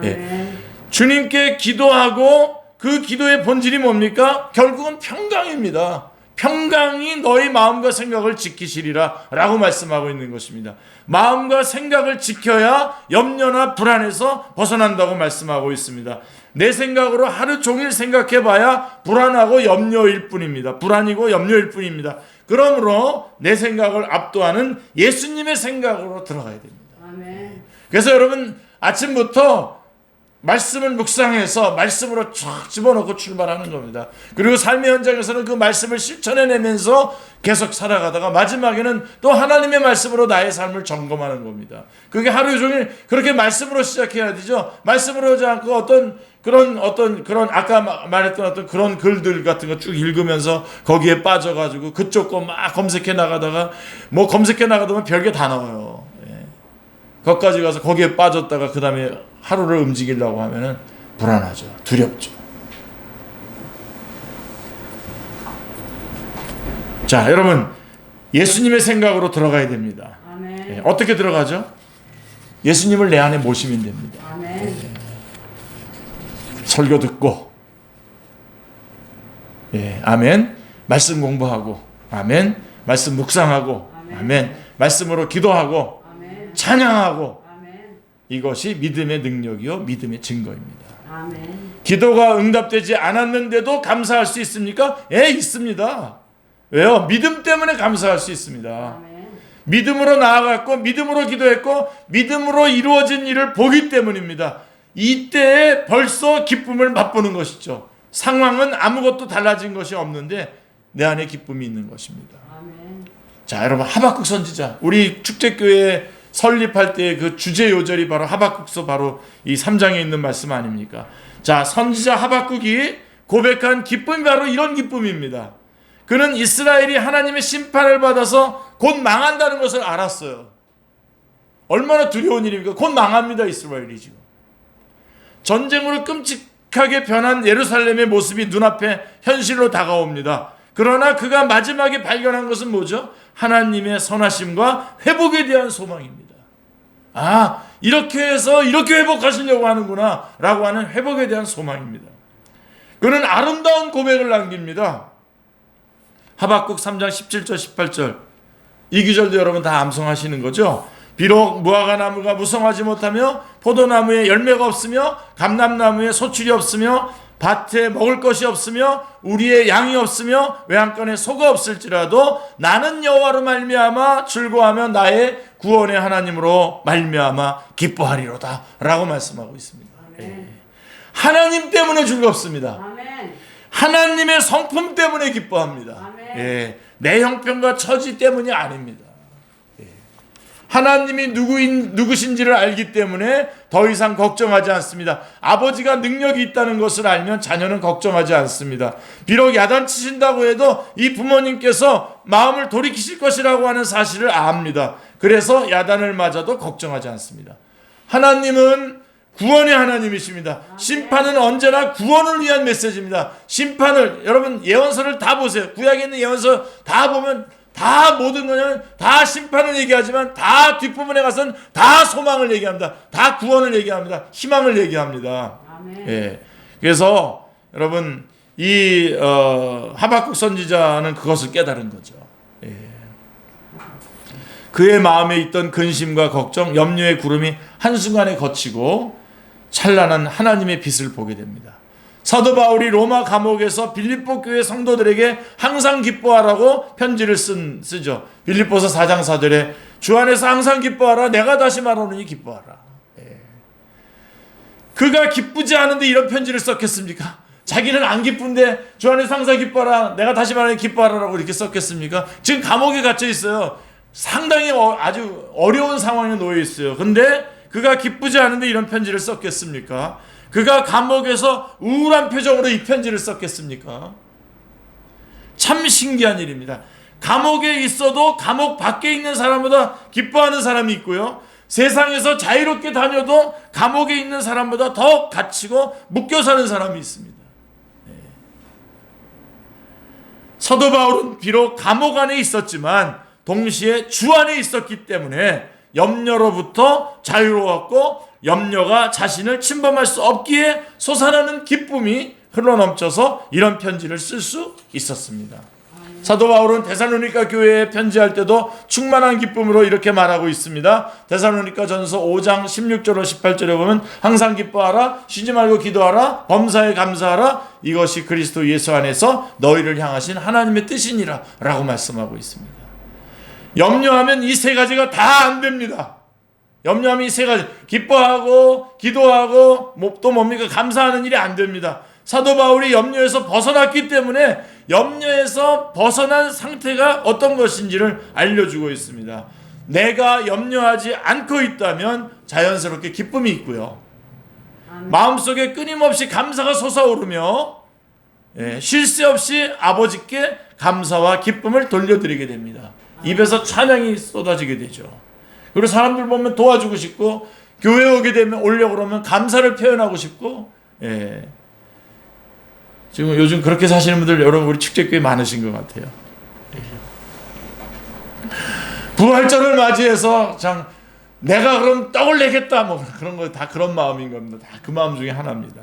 예, 주님께 기도하고 그 기도의 본질이 뭡니까? 결국은 평강입니다. 평강이 너희 마음과 생각을 지키시리라 라고 말씀하고 있는 것입니다. 마음과 생각을 지켜야 염려나 불안에서 벗어난다고 말씀하고 있습니다. 내 생각으로 하루 종일 생각해봐야 불안하고 염려일 뿐입니다. 불안이고 염려일 뿐입니다. 그러므로 내 생각을 압도하는 예수님의 생각으로 들어가야 됩니다. 아멘. 그래서 여러분 아침부터 말씀을 묵상해서 말씀으로 쫙 집어넣고 출발하는 겁니다. 그리고 삶의 현장에서는 그 말씀을 실천해내면서 계속 살아가다가 마지막에는 또 하나님의 말씀으로 나의 삶을 점검하는 겁니다. 그게 하루 종일 그렇게 말씀으로 시작해야 되죠. 말씀으로 하지 않고 어떤 그런 아까 말했던 어떤 그런 글들 같은 거 쭉 읽으면서 거기에 빠져가지고 그쪽 거 막 검색해 나가다가 뭐 검색해 나가다 보면 별게 다 나와요. 예. 거기까지 가서 거기에 빠졌다가 그 다음에 하루를 움직이려고 하면은 불안하죠. 두렵죠. 자, 여러분 예수님의 생각으로 들어가야 됩니다. 예. 어떻게 들어가죠? 예수님을 내 안에 모시면 됩니다. 예. 설교 듣고 예, 아멘. 말씀 공부하고 아멘. 말씀 묵상하고 아멘. 말씀으로 기도하고 아멘. 찬양하고 아멘. 이것이 믿음의 능력이요 믿음의 증거입니다. 아멘. 기도가 응답되지 않았는데도 감사할 수 있습니까? 예, 있습니다. 왜요? 믿음 때문에 감사할 수 있습니다. 믿음으로 나아갔고 믿음으로 기도했고 믿음으로 이루어진 일을 보기 때문입니다. 이때에 벌써 기쁨을 맛보는 것이죠. 상황은 아무것도 달라진 것이 없는데 내 안에 기쁨이 있는 것입니다. 자, 여러분, 하박국 선지자, 우리 축제교회 설립할 때의 그 주제 요절이 바로 하박국서 바로 이 3장에 있는 말씀 아닙니까? 자, 선지자 하박국이 고백한 기쁨이 바로 이런 기쁨입니다. 그는 이스라엘이 하나님의 심판을 받아서 곧 망한다는 것을 알았어요. 얼마나 두려운 일입니까? 곧 망합니다, 이스라엘이 지금. 전쟁으로 끔찍하게 변한 예루살렘의 모습이 눈앞에 현실로 다가옵니다. 그러나 그가 마지막에 발견한 것은 뭐죠? 하나님의 선하심과 회복에 대한 소망입니다. 아, 이렇게 해서 이렇게 회복하시려고 하는구나 라고 하는 회복에 대한 소망입니다. 그는 아름다운 고백을 남깁니다. 하박국 3장 17절 18절, 이 구절도 여러분 다 암송하시는 거죠? 비록 무화과 나무가 무성하지 못하며 포도나무에 열매가 없으며 감람나무에 소출이 없으며 밭에 먹을 것이 없으며 우리의 양이 없으며 외양간에 소가 없을지라도 나는 여호와로 말미암아 즐거워하며 나의 구원의 하나님으로 말미암아 기뻐하리로다 라고 말씀하고 있습니다. 예. 하나님 때문에 즐겁습니다. 아멘. 하나님의 성품 때문에 기뻐합니다. 예. 내 형편과 처지 때문이 아닙니다. 하나님이 누구신지를 알기 때문에 더 이상 걱정하지 않습니다. 아버지가 능력이 있다는 것을 알면 자녀는 걱정하지 않습니다. 비록 야단치신다고 해도 이 부모님께서 마음을 돌이키실 것이라고 하는 사실을 압니다. 그래서 야단을 맞아도 걱정하지 않습니다. 하나님은 구원의 하나님이십니다. 심판은 언제나 구원을 위한 메시지입니다. 심판을, 여러분 예언서를 다 보세요. 구약에 있는 예언서 다 보면 다 모든 거는 다 심판을 얘기하지만 다 뒷부분에 가서는 다 소망을 얘기합니다. 다 구원을 얘기합니다. 희망을 얘기합니다. 예. 그래서 여러분 이 하박국 선지자는 그것을 깨달은 거죠. 예. 그의 마음에 있던 근심과 걱정, 염려의 구름이 한순간에 걷히고 찬란한 하나님의 빛을 보게 됩니다. 사도 바울이 로마 감옥에서 빌립보 교회 성도들에게 항상 기뻐하라고 편지를 쓰죠. 빌립보서 4장 4절에 주 안에서 항상 기뻐하라. 내가 다시 말하노니 기뻐하라. 예. 그가 기쁘지 않은데 이런 편지를 썼겠습니까? 자기는 안 기쁜데 주 안에서 항상 기뻐하라. 내가 다시 말하니 기뻐하라라고 이렇게 썼겠습니까? 지금 감옥에 갇혀 있어요. 상당히 아주 어려운 상황에 놓여 있어요. 근데 그가 기쁘지 않은데 이런 편지를 썼겠습니까? 그가 감옥에서 우울한 표정으로 이 편지를 썼겠습니까? 참 신기한 일입니다. 감옥에 있어도 감옥 밖에 있는 사람보다 기뻐하는 사람이 있고요. 세상에서 자유롭게 다녀도 감옥에 있는 사람보다 더 갇히고 묶여 사는 사람이 있습니다. 네. 사도 바울은 비록 감옥 안에 있었지만 동시에 주 안에 있었기 때문에 염려로부터 자유로웠고 염려가 자신을 침범할 수 없기에 솟아나는 기쁨이 흘러넘쳐서 이런 편지를 쓸 수 있었습니다. 사도 바울은 데살로니가 교회에 편지할 때도 충만한 기쁨으로 이렇게 말하고 있습니다. 데살로니가 전서 5장 16절로 18절에 보면 항상 기뻐하라, 쉬지 말고 기도하라, 범사에 감사하라, 이것이 그리스도 예수 안에서 너희를 향하신 하나님의 뜻이니라 라고 말씀하고 있습니다. 염려하면 이 세 가지가 다 안 됩니다. 염려하면 이 세 가지, 기뻐하고 기도하고 또 뭡니까? 감사하는 일이 안 됩니다. 사도 바울이 염려에서 벗어났기 때문에 염려에서 벗어난 상태가 어떤 것인지를 알려주고 있습니다. 내가 염려하지 않고 있다면 자연스럽게 기쁨이 있고요. 마음속에 끊임없이 감사가 솟아오르며 쉴 새 없이 아버지께 감사와 기쁨을 돌려드리게 됩니다. 입에서 찬양이 쏟아지게 되죠. 그리고 사람들 보면 도와주고 싶고 교회 오게 되면 오려고 그러면 감사를 표현하고 싶고 지금 요즘 그렇게 사시는 분들 여러분 우리 축제교회 많으신 것 같아요. 부활절을 맞이해서 내가 그럼 떡을 내겠다 뭐 그런 거 다 그런 마음인 겁니다. 다 그 마음 중에 하나입니다.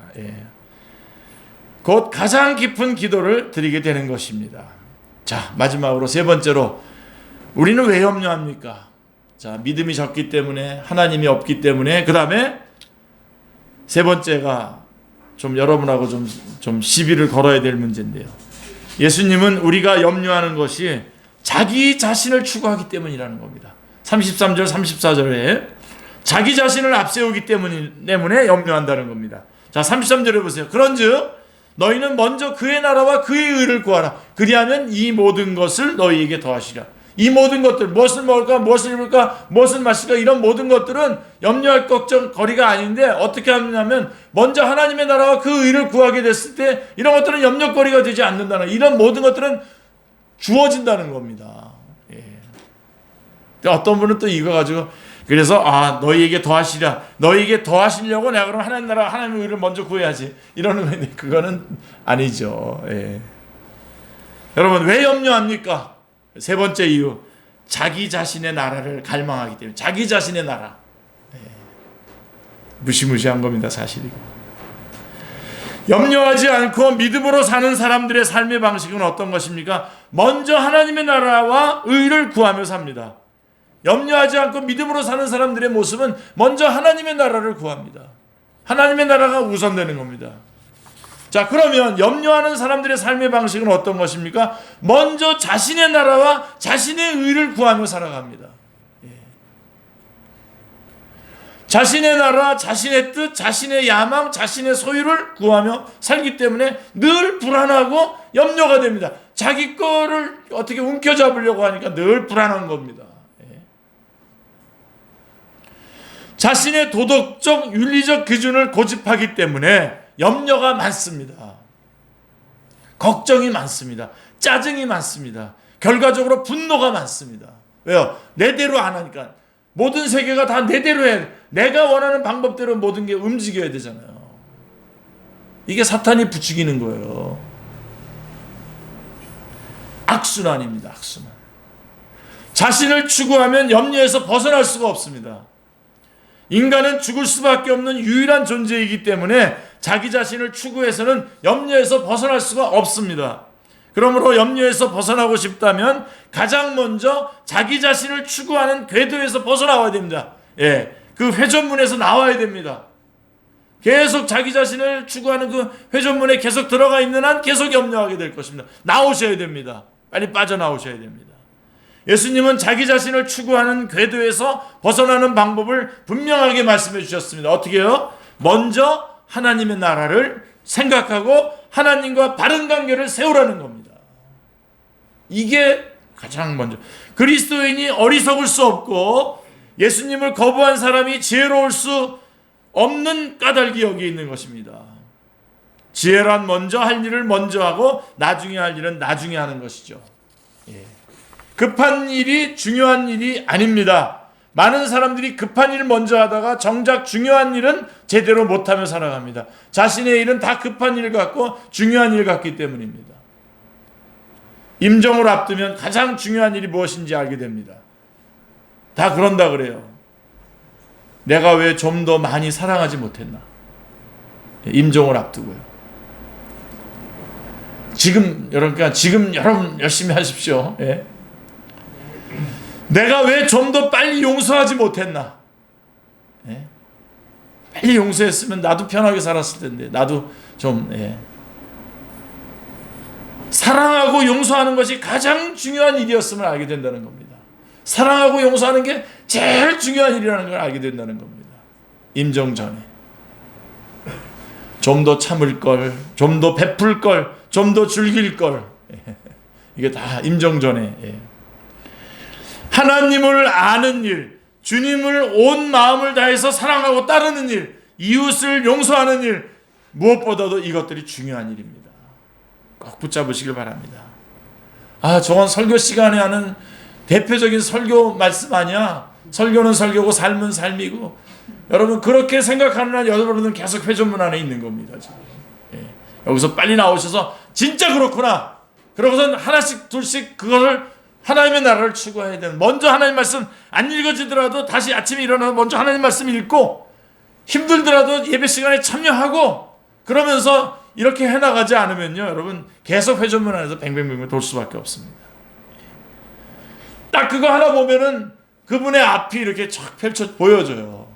곧 가장 깊은 기도를 드리게 되는 것입니다. 자, 마지막으로 세 번째로 우리는 왜 염려합니까? 자, 믿음이 적기 때문에, 하나님이 없기 때문에, 그 다음에 세 번째가 좀 여러분하고 좀 시비를 걸어야 될 문제인데요. 예수님은 우리가 염려하는 것이 자기 자신을 추구하기 때문이라는 겁니다. 33절 34절에 자기 자신을 앞세우기 때문에 염려한다는 겁니다. 자, 33절에 보세요. 그런즉 너희는 먼저 그의 나라와 그의 의를 구하라. 그리하면 이 모든 것을 너희에게 더하시리라. 이 모든 것들, 무엇을 먹을까, 무엇을 입을까, 무엇을 마실까, 이런 모든 것들은 염려할 걱정거리가 아닌데 어떻게 하냐면 먼저 하나님의 나라와 그 의를 구하게 됐을 때 이런 것들은 염려거리가 되지 않는다는, 이런 모든 것들은 주어진다는 겁니다. 예. 어떤 분은 또 이거 가지고 그래서 너희에게 더하시랴, 너희에게 더하시려고 내가 그럼 하나님 나라 하나님의 의를 먼저 구해야지 이러는 건데 그거는 아니죠. 예. 여러분 왜 염려합니까? 세 번째 이유, 자기 자신의 나라를 갈망하기 때문에. 자기 자신의 나라. 예. 무시무시한 겁니다, 사실이. 염려하지 않고 믿음으로 사는 사람들의 삶의 방식은 어떤 것입니까? 먼저 하나님의 나라와 의를 구하며 삽니다. 염려하지 않고 믿음으로 사는 사람들의 모습은 먼저 하나님의 나라를 구합니다. 하나님의 나라가 우선되는 겁니다. 자, 그러면 염려하는 사람들의 삶의 방식은 어떤 것입니까? 먼저 자신의 나라와 자신의 의를 구하며 살아갑니다. 예. 자신의 나라, 자신의 뜻, 자신의 야망, 자신의 소유를 구하며 살기 때문에 늘 불안하고 염려가 됩니다. 자기 거를 어떻게 움켜잡으려고 하니까 늘 불안한 겁니다. 자신의 도덕적, 윤리적 기준을 고집하기 때문에 염려가 많습니다. 걱정이 많습니다. 짜증이 많습니다. 결과적으로 분노가 많습니다. 왜요? 내대로 안 하니까. 모든 세계가 다 내대로 해야 돼. 내가 원하는 방법대로 모든 게 움직여야 되잖아요. 이게 사탄이 부추기는 거예요. 악순환입니다. 악순환. 자신을 추구하면 염려에서 벗어날 수가 없습니다. 인간은 죽을 수밖에 없는 유일한 존재이기 때문에 자기 자신을 추구해서는 염려에서 벗어날 수가 없습니다. 그러므로 염려에서 벗어나고 싶다면 가장 먼저 자기 자신을 추구하는 궤도에서 벗어나와야 됩니다. 예, 그 회전문에서 나와야 됩니다. 계속 자기 자신을 추구하는 그 회전문에 계속 들어가 있는 한 계속 염려하게 될 것입니다. 나오셔야 됩니다. 빨리 빠져나오셔야 됩니다. 예수님은 자기 자신을 추구하는 궤도에서 벗어나는 방법을 분명하게 말씀해 주셨습니다. 어떻게 해요? 먼저 하나님의 나라를 생각하고 하나님과 바른 관계를 세우라는 겁니다. 이게 가장 먼저. 그리스도인이 어리석을 수 없고 예수님을 거부한 사람이 지혜로울 수 없는 까닭이 여기 있는 것입니다. 지혜란 먼저 할 일을 먼저 하고 나중에 할 일은 나중에 하는 것이죠. 예. 급한 일이 중요한 일이 아닙니다. 많은 사람들이 급한 일을 먼저 하다가 정작 중요한 일은 제대로 못하며 살아갑니다. 자신의 일은 다 급한 일 같고 중요한 일 같기 때문입니다. 임종을 앞두면 가장 중요한 일이 무엇인지 알게 됩니다. 다 그런다 그래요. 내가 왜 좀 더 많이 사랑하지 못했나? 임종을 앞두고요. 지금 여러분 열심히 하십시오. 예. 내가 왜 좀 더 빨리 용서하지 못했나? 예? 빨리 용서했으면 나도 편하게 살았을 텐데 나도 좀 사랑하고 용서하는 것이 가장 중요한 일이었음을 알게 된다는 겁니다. 사랑하고 용서하는 게 제일 중요한 일이라는 걸 알게 된다는 겁니다. 임종 전에 좀 더 참을 걸, 좀 더 베풀 걸, 좀 더 즐길 걸. 이게 다 임종 전에. 하나님을 아는 일, 주님을 온 마음을 다해서 사랑하고 따르는 일, 이웃을 용서하는 일, 무엇보다도 이것들이 중요한 일입니다. 꼭 붙잡으시길 바랍니다. 저건 설교 시간에 하는 대표적인 설교 말씀 아니야? 설교는 설교고 삶은 삶이고. 여러분 그렇게 생각하는 한 여러분은 계속 회전문 안에 있는 겁니다. 여기서 빨리 나오셔서 진짜 그렇구나. 그러고선 하나씩 둘씩 그것을 하나님의 나라를 추구해야 되는. 먼저 하나님 말씀 안 읽어지더라도 다시 아침에 일어나서 먼저 하나님 말씀 읽고 힘들더라도 예배 시간에 참여하고 그러면서 이렇게 해나가지 않으면요 여러분 계속 회전문 안에서 뱅뱅뱅뱅 돌 수밖에 없습니다. 딱 그거 하나 보면은 그분의 앞이 이렇게 쫙 펼쳐 보여져요.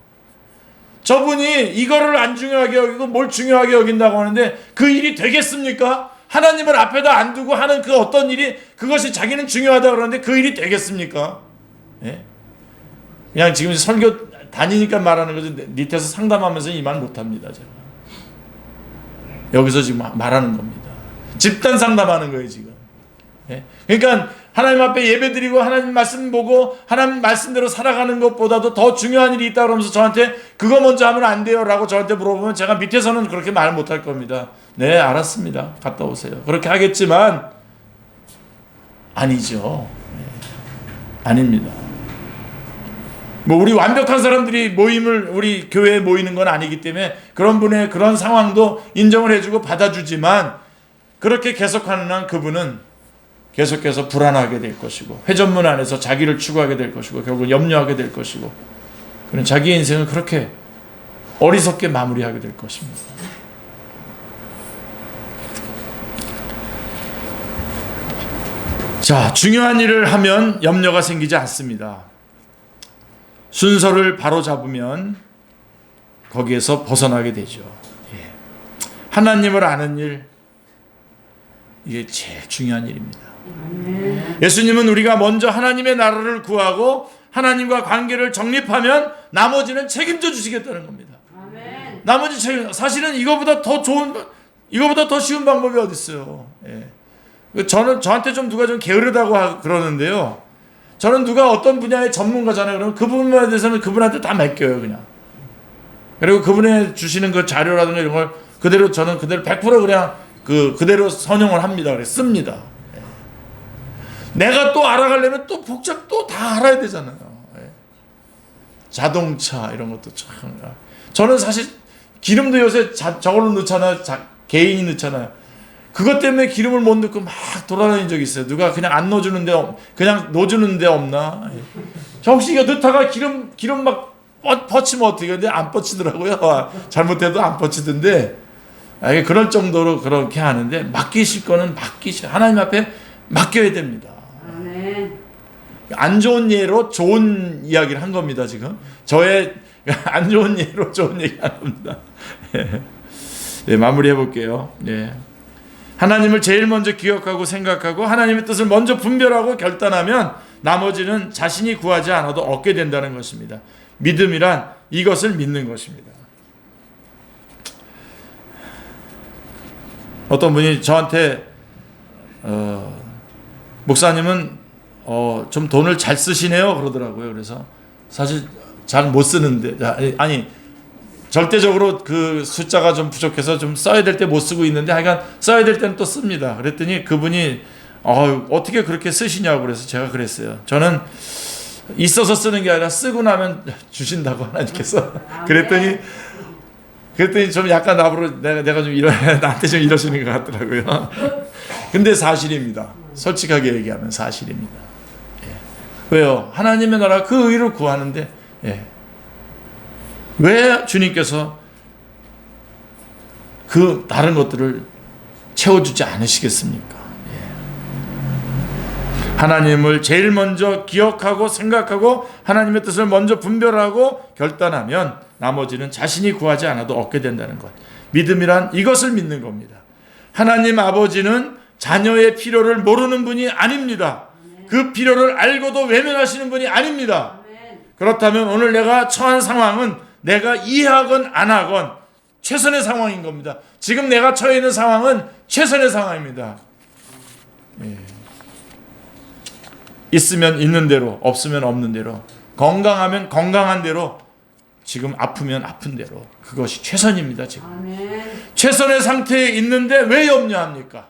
저분이 이거를 안 중요하게 여기고 뭘 중요하게 여긴다고 하는데 그 일이 되겠습니까? 하나님을 앞에다 안 두고 하는 그 어떤 일이 그것이 자기는 중요하다고 그러는데 그 일이 되겠습니까? 예? 그냥 지금 설교 다니니까 말하는 거지 밑에서 상담하면서 이 말 못합니다. 제가 여기서 지금 말하는 겁니다. 집단 상담하는 거예요 지금. 예? 그러니까 하나님 앞에 예배드리고 하나님 말씀 보고 하나님 말씀대로 살아가는 것보다도 더 중요한 일이 있다 그러면서 저한테 그거 먼저 하면 안 돼요 라고 저한테 물어보면 제가 밑에서는 그렇게 말 못할 겁니다. 네, 알았습니다. 갔다 오세요. 그렇게 하겠지만 아니죠. 네. 아닙니다. 뭐 우리 완벽한 사람들이 우리 교회에 모이는 건 아니기 때문에 그런 분의 그런 상황도 인정을 해주고 받아주지만 그렇게 계속하는 한 그분은 계속해서 불안하게 될 것이고 회전문 안에서 자기를 추구하게 될 것이고 결국 염려하게 될 것이고 그런 자기의 인생을 그렇게 어리석게 마무리하게 될 것입니다. 자, 중요한 일을 하면 염려가 생기지 않습니다. 순서를 바로 잡으면 거기에서 벗어나게 되죠. 예. 하나님을 아는 일, 이게 제일 중요한 일입니다. 예수님은 우리가 먼저 하나님의 나라를 구하고 하나님과 관계를 정립하면 나머지는 책임져 주시겠다는 겁니다. 나머지 책임, 사실은 이거보다 더 쉬운 방법이 어디 있어요. 예. 저한테 좀 누가 좀 게으르다고 그러는데요. 저는 누가 어떤 분야의 전문가잖아요. 그러면 그 부분에 대해서는 그분한테 다 맡겨요, 그냥. 그리고 그분이 주시는 그 자료라든가 이런 걸 그대로 저는 그대로 100% 그냥 그대로 선용을 합니다. 그래서 씁니다. 예. 내가 또 알아가려면 또 또 다 알아야 되잖아요. 예. 자동차 이런 것도 참. 저는 사실 기름도 요새 저걸로 넣잖아요. 개인이 넣잖아요. 그것 때문에 기름을 못 넣고 막 돌아다닌 적이 있어요. 누가 그냥 안 넣어주는데 그냥 넣어주는 데 없나? 혹시 이거 넣다가 기름 막 퍼치면 어떻게? 근데 안 퍼치더라고요. 잘못해도 안 퍼치던데 그럴 정도로 그렇게 하는데 맡기실 거는 하나님 앞에 맡겨야 됩니다. 안 좋은 예로 좋은 이야기를 한 겁니다. 지금 저의 안 좋은 예로 좋은 얘기 한 겁니다. 네, 마무리해 볼게요. 네. 하나님을 제일 먼저 기억하고 생각하고 하나님의 뜻을 먼저 분별하고 결단하면 나머지는 자신이 구하지 않아도 얻게 된다는 것입니다. 믿음이란 이것을 믿는 것입니다. 어떤 분이 저한테 목사님은 좀 돈을 잘 쓰시네요 그러더라고요. 그래서 사실 잘 못 쓰는데 아니 절대적으로 그 숫자가 좀 부족해서 좀 써야 될 때 못 쓰고 있는데 하여간 써야 될 때는 또 씁니다. 그랬더니 그분이 어떻게 그렇게 쓰시냐고 그래서 제가 그랬어요. 저는 있어서 쓰는 게 아니라 쓰고 나면 주신다고 하나님께서. 그랬더니 좀 약간 내가 좀 나한테 좀 이러시는 것 같더라고요. 근데 사실입니다. 솔직하게 얘기하면 사실입니다. 예. 왜요? 하나님의 나라 그 의를 구하는데 예. 왜 주님께서 그 다른 것들을 채워주지 않으시겠습니까? 예. 하나님을 제일 먼저 기억하고 생각하고 하나님의 뜻을 먼저 분별하고 결단하면 나머지는 자신이 구하지 않아도 얻게 된다는 것. 믿음이란 이것을 믿는 겁니다. 하나님 아버지는 자녀의 필요를 모르는 분이 아닙니다. 그 필요를 알고도 외면하시는 분이 아닙니다. 그렇다면 오늘 내가 처한 상황은 내가 이해하건 안 하건 최선의 상황인 겁니다. 지금 내가 처해 있는 상황은 최선의 상황입니다. 예. 있으면 있는 대로, 없으면 없는 대로, 건강하면 건강한 대로, 지금 아프면 아픈 대로 그것이 최선입니다. 지금 최선의 상태에 있는데 왜 염려합니까?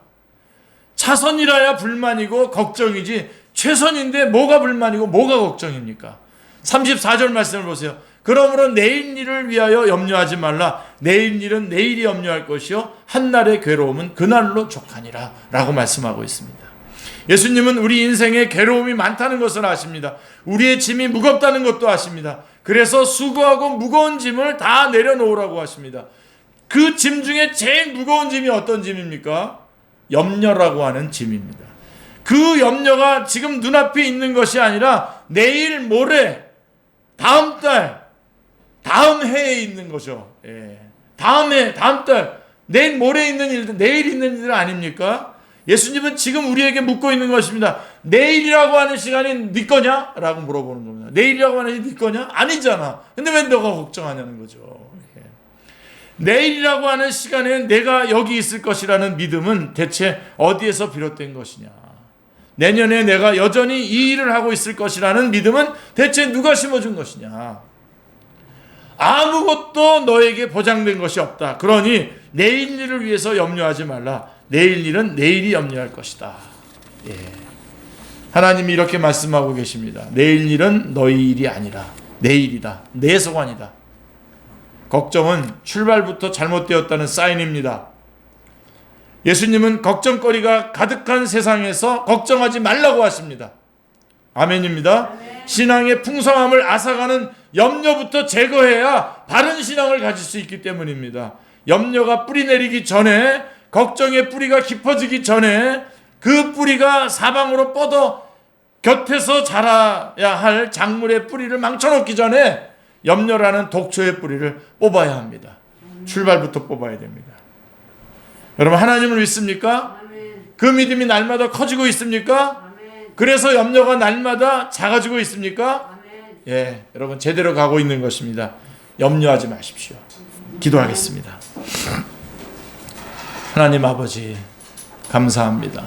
차선이라야 불만이고 걱정이지 최선인데 뭐가 불만이고 뭐가 걱정입니까? 34절 말씀을 보세요. 그러므로 내일 일을 위하여 염려하지 말라. 내일 일은 내일이 염려할 것이요 한날의 괴로움은 그날로 족하니라 라고 말씀하고 있습니다. 예수님은 우리 인생에 괴로움이 많다는 것을 아십니다. 우리의 짐이 무겁다는 것도 아십니다. 그래서 수고하고 무거운 짐을 다 내려놓으라고 하십니다. 그 짐 중에 제일 무거운 짐이 어떤 짐입니까? 염려라고 하는 짐입니다. 그 염려가 지금 눈앞에 있는 것이 아니라 내일 모레 다음 달 다음 해에 있는 거죠. 예. 다음 해, 다음 달, 내일 모레 있는 일들, 내일 있는 일들 아닙니까? 예수님은 지금 우리에게 묻고 있는 것입니다. 내일이라고 하는 시간이 네 거냐? 라고 물어보는 겁니다. 내일이라고 하는 시간이 네 거냐? 아니잖아. 근데 왜 너가 걱정하냐는 거죠. 예. 내일이라고 하는 시간에 내가 여기 있을 것이라는 믿음은 대체 어디에서 비롯된 것이냐? 내년에 내가 여전히 이 일을 하고 있을 것이라는 믿음은 대체 누가 심어준 것이냐? 아무것도 너에게 보장된 것이 없다. 그러니 내일 일을 위해서 염려하지 말라. 내일 일은 내일이 염려할 것이다. 예. 하나님이 이렇게 말씀하고 계십니다. 내일 일은 너희 일이 아니라 내일이다. 내 소관이다. 걱정은 출발부터 잘못되었다는 사인입니다. 예수님은 걱정거리가 가득한 세상에서 걱정하지 말라고 하십니다. 아멘입니다. 아멘. 신앙의 풍성함을 앗아가는 염려부터 제거해야 바른 신앙을 가질 수 있기 때문입니다. 염려가 뿌리 내리기 전에, 걱정의 뿌리가 깊어지기 전에 그 뿌리가 사방으로 뻗어 곁에서 자라야 할 작물의 뿌리를 망쳐놓기 전에 염려라는 독초의 뿌리를 뽑아야 합니다. 출발부터 뽑아야 됩니다. 여러분, 하나님을 믿습니까? 아멘. 그 믿음이 날마다 커지고 있습니까? 아멘. 그래서 염려가 날마다 작아지고 있습니까? 아멘. 예, 여러분 제대로 가고 있는 것입니다. 염려하지 마십시오. 기도하겠습니다. 하나님 아버지, 감사합니다.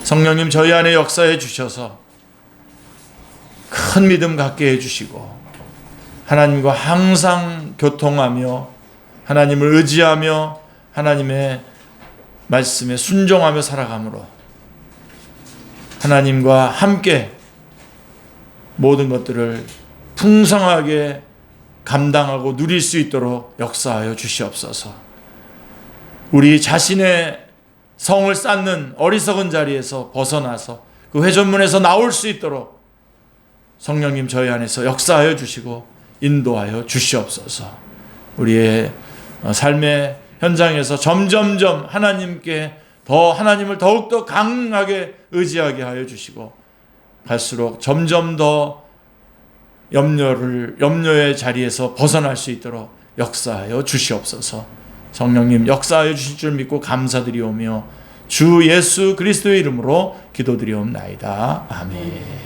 성령님 저희 안에 역사해 주셔서 큰 믿음 갖게 해주시고 하나님과 항상 교통하며 하나님을 의지하며 하나님의 말씀에 순종하며 살아가므로 하나님과 함께 모든 것들을 풍성하게 감당하고 누릴 수 있도록 역사하여 주시옵소서. 우리 자신의 성을 쌓는 어리석은 자리에서 벗어나서 그 회전문에서 나올 수 있도록 성령님 저희 안에서 역사하여 주시고 인도하여 주시옵소서. 우리의 삶의 현장에서 점점점 하나님께 하나님을 더욱더 강하게 의지하게 하여 주시고 갈수록 점점 더 염려의 자리에서 벗어날 수 있도록 역사하여 주시옵소서. 성령님 역사하여 주실 줄 믿고 감사드리오며 주 예수 그리스도의 이름으로 기도드리옵나이다. 아멘.